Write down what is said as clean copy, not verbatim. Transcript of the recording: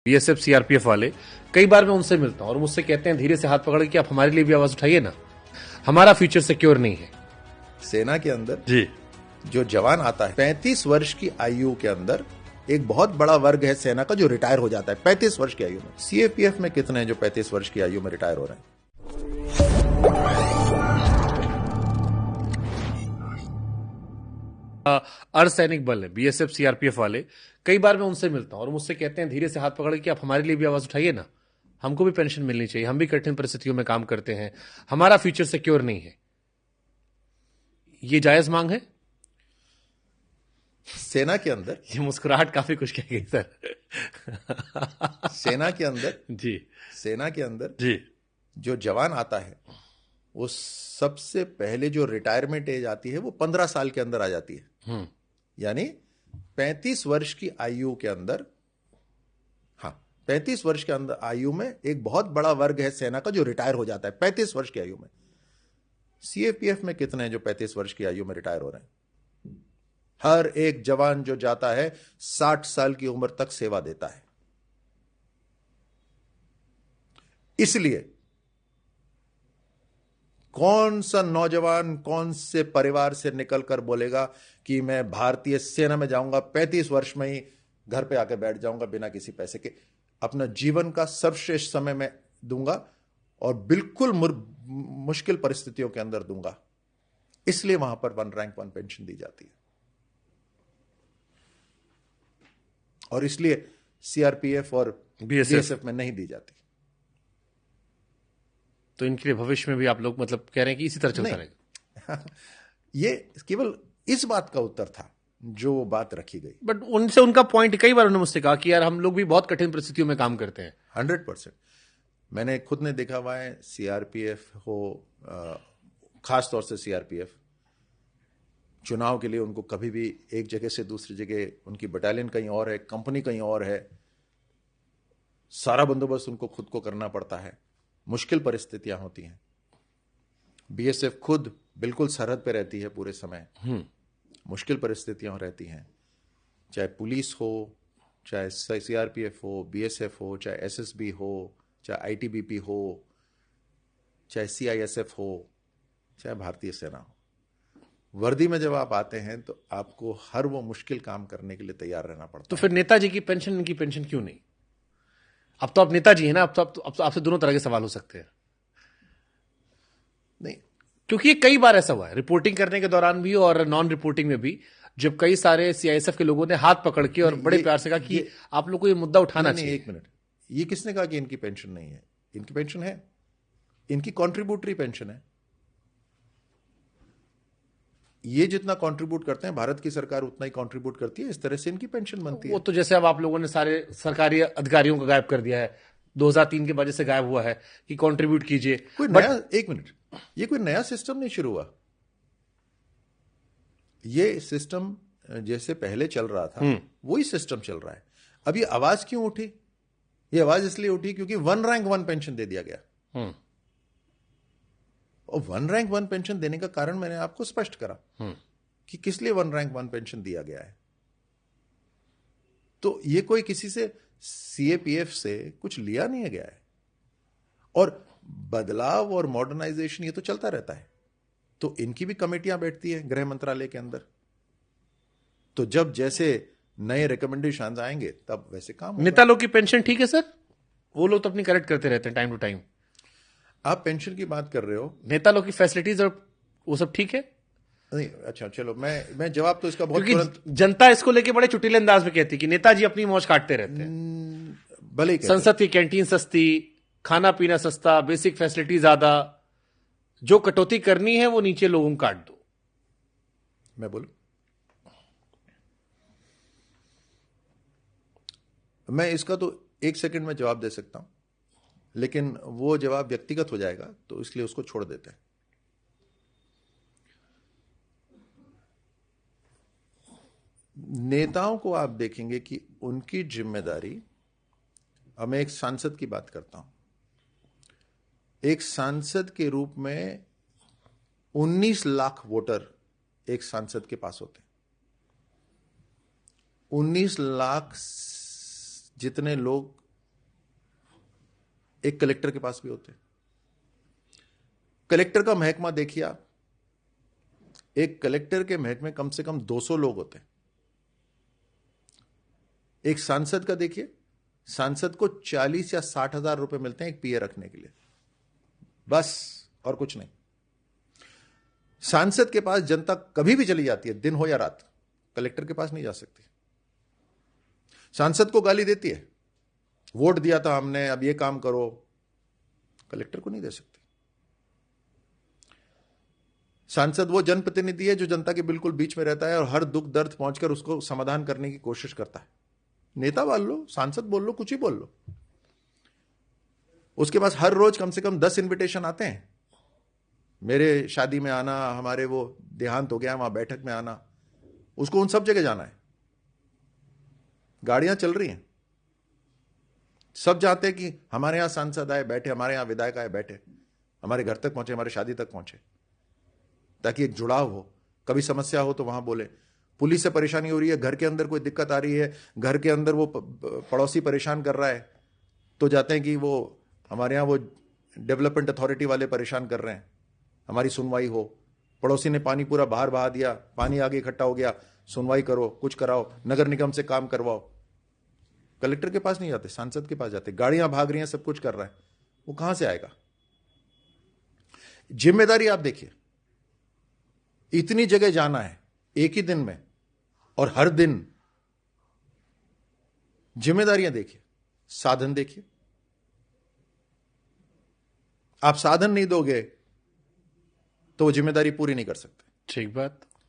BSF CRPF वाले, कई बार मैं उनसे मिलता हूं और मुझसे कहते हैं धीरे से हाथ पकड़ के आप हमारे लिए भी आवाज उठाइए ना, हमारा फ्यूचर सिक्योर नहीं है। सेना के अंदर जी, जो जवान आता है 35 वर्ष की आयु के अंदर एक बहुत बड़ा वर्ग है सेना का जो रिटायर हो जाता है 35 वर्ष की आयु में। सीएपीएफ में कितने हैं जो 35 वर्ष की आयु में रिटायर हो रहे हैं? अर्धसैनिक बल है बीएसएफ सीआरपीएफ वाले, कई बार मैं उनसे मिलता हूं और मुझसे कहते हैं धीरे से हाथ पकड़ के आप हमारे लिए भी आवाज उठाइए ना, हमको भी पेंशन मिलनी चाहिए, हम भी कठिन परिस्थितियों में काम करते हैं, हमारा फ्यूचर सिक्योर नहीं है। ये जायज मांग है? सेना के अंदर ये मुस्कुराहट काफी कुछ कह गई सर। सेना के अंदर जी, सेना के अंदर जी, जो जवान आता है वो सबसे पहले जो रिटायरमेंट एज आती है वो 15 साल के अंदर आ जाती है। यानी 35 वर्ष की आयु के अंदर, हाँ 35 वर्ष के अंदर आयु में एक बहुत बड़ा वर्ग है सेना का जो रिटायर हो जाता है 35 वर्ष की आयु में। सीएपीएफ में कितने हैं जो 35 वर्ष की आयु में रिटायर हो रहे हैं? हर एक जवान जो जाता है 60 साल की उम्र तक सेवा देता है। इसलिए कौन सा नौजवान कौन से परिवार से निकलकर बोलेगा कि मैं भारतीय सेना में जाऊंगा, 35 वर्ष में ही घर पे आके बैठ जाऊंगा बिना किसी पैसे के, अपना जीवन का सर्वश्रेष्ठ समय में दूंगा और बिल्कुल मुश्किल परिस्थितियों के अंदर दूंगा। इसलिए वहां पर 1 रैंक 1 पेंशन दी जाती है और इसलिए सीआरपीएफ और बीएसएफ में नहीं दी जाती। तो इनके लिए भविष्य में भी आप लोग मतलब कह रहे हैं कि इसी तरह चलता रहेगा? ये केवल इस बात का उत्तर था जो बात रखी गई, बट उनसे उनका पॉइंट कई बार उन्होंने मुझसे कहा कि यार हम लोग भी बहुत कठिन परिस्थितियों में काम करते हैं। 100% मैंने खुद ने देखा हुआ है। सीआरपीएफ हो, खास तौर से सीआरपीएफ चुनाव के लिए उनको कभी भी एक जगह से दूसरी जगह, उनकी बटालियन कहीं और है, कंपनी कहीं और है, सारा बंदोबस्त उनको खुद को करना पड़ता है, मुश्किल परिस्थितियां होती हैं। बीएसएफ खुद बिल्कुल सरहद पे रहती है पूरे समय, मुश्किल परिस्थितियां रहती हैं, चाहे पुलिस हो, चाहे सीआरपीएफ हो, बीएसएफ हो, चाहे एसएसबी हो, चाहे आईटीबीपी हो, चाहे सीआईएसएफ हो, चाहे भारतीय सेना हो। वर्दी में जब आप आते हैं तो आपको हर वो मुश्किल काम करने के लिए तैयार रहना पड़ता है। तो फिर नेताजी की पेंशन, इनकी पेंशन क्यों नहीं? अब तो आप नेताजी हैं ना, अब तो आपसे दोनों तरह के सवाल हो सकते हैं। नहीं, क्योंकि ये कई बार ऐसा हुआ है रिपोर्टिंग करने के दौरान भी और नॉन रिपोर्टिंग में भी, जब कई सारे सीआईएसएफ के लोगों ने हाथ पकड़ के और बड़े प्यार से कहा कि आप लोग को ये मुद्दा उठाना चाहिए। एक मिनट, ये किसने कहा कि इनकी पेंशन नहीं है? इनकी पेंशन है, इनकी कॉन्ट्रीब्यूटरी पेंशन है। ये जितना कंट्रीब्यूट करते हैं भारत की सरकार उतना ही कंट्रीब्यूट करती है, इस तरह से इनकी पेंशन बनती है। वो तो जैसे अब आप लोगों ने सारे सरकारी अधिकारियों को गायब कर दिया है, 2003 के वजह से गायब हुआ है कि कंट्रीब्यूट कीजिए। कोई नया, एक मिनट, ये कोई नया सिस्टम नहीं शुरू हुआ। ये सिस्टम जैसे पहले चल रहा था वही सिस्टम चल रहा है। अब ये आवाज क्यों उठी? ये आवाज इसलिए उठी क्योंकि 1 रैंक 1 पेंशन दे दिया गया। और 1 रैंक 1 पेंशन देने का कारण मैंने आपको स्पष्ट करा कि किस लिए 1 रैंक 1 पेंशन दिया गया है। तो ये कोई किसी से, सीएपीएफ से कुछ लिया नहीं गया है। और बदलाव और मॉडर्नाइजेशन ये तो चलता रहता है। तो इनकी भी कमेटियां बैठती है गृह मंत्रालय के अंदर, तो जब जैसे नए रिकमेंडेशन आएंगे तब वैसे काम होगा। नेता लोग की पेंशन ठीक है सर? वो लोग तो अपनी करेक्ट करते रहते हैं टाइम टू टाइम। आप पेंशन की बात कर रहे हो, नेता लोग की फैसिलिटीज और वो सब ठीक है? नहीं, अच्छा चलो, मैं जवाब तो इसका बहुत तुरंत, जनता इसको लेके बड़े चुटीले अंदाज में कहती है कि नेताजी अपनी मौज काटते रहते हैं। भले संसद की कैंटीन सस्ती, खाना पीना सस्ता, बेसिक फैसिलिटी ज्यादा, जो कटौती करनी है वो नीचे लोगों को काट दो। मैं बोलूं, मैं इसका तो 1 सेकंड में जवाब दे सकता हूं, लेकिन वो जवाब व्यक्तिगत हो जाएगा तो इसलिए उसको छोड़ देते हैं। नेताओं को आप देखेंगे कि उनकी जिम्मेदारी, अब मैं एक सांसद की बात करता हूं, एक सांसद के रूप में 19 लाख वोटर एक सांसद के पास होते हैं। 19 लाख जितने लोग एक कलेक्टर के पास भी होते हैं। कलेक्टर का महकमा देखिए आप, एक कलेक्टर के महकमे कम से कम 200 लोग होते हैं। एक सांसद का देखिए, सांसद को 40 या 60 हजार रुपए मिलते हैं एक पीए रखने के लिए, बस, और कुछ नहीं। सांसद के पास जनता कभी भी चली जाती है, दिन हो या रात, कलेक्टर के पास नहीं जा सकती। सांसद को गाली देती है, वोट दिया था हमने, अब ये काम करो, कलेक्टर को नहीं दे सकती। सांसद वो जनप्रतिनिधि है जो जनता के बिल्कुल बीच में रहता है और हर दुख दर्द पहुंचकर उसको समाधान करने की कोशिश करता है। नेता बोल लो, सांसद बोल लो, कुछ ही बोल लो, उसके पास हर रोज कम से कम 10 इनविटेशन आते हैं। मेरे शादी में आना, हमारे वो देहांत हो गया वहां बैठक में आना, उसको उन सब जगह जाना है। गाड़ियां चल रही हैं, सब चाहते हैं कि हमारे यहां सांसद आए बैठे, हमारे यहां विधायक आए बैठे, हमारे घर तक पहुंचे, हमारे शादी तक पहुंचे, ताकि एक जुड़ाव हो। कभी समस्या हो तो वहां बोले। पुलिस से परेशानी हो रही है, घर के अंदर कोई दिक्कत आ रही है, घर के अंदर वो पड़ोसी परेशान कर रहा है, तो जाते हैं कि वो हमारे यहाँ वो डेवलपमेंट अथॉरिटी वाले परेशान कर रहे हैं, हमारी सुनवाई हो। पड़ोसी ने पानी पूरा बाहर बहा दिया, पानी आगे इकट्ठा हो गया, सुनवाई करो, कुछ कराओ, नगर निगम से काम करवाओ। कलेक्टर के पास नहीं जाते, सांसद के पास जाते। गाड़ियां भाग रही हैं, सब कुछ कर रहा है, वो कहां से आएगा? जिम्मेदारी आप देखिए, इतनी जगह जाना है एक ही दिन में, और हर दिन जिम्मेदारियां देखिए, साधन देखिए। आप साधन नहीं दोगे तो वो जिम्मेदारी पूरी नहीं कर सकते। ठीक बात।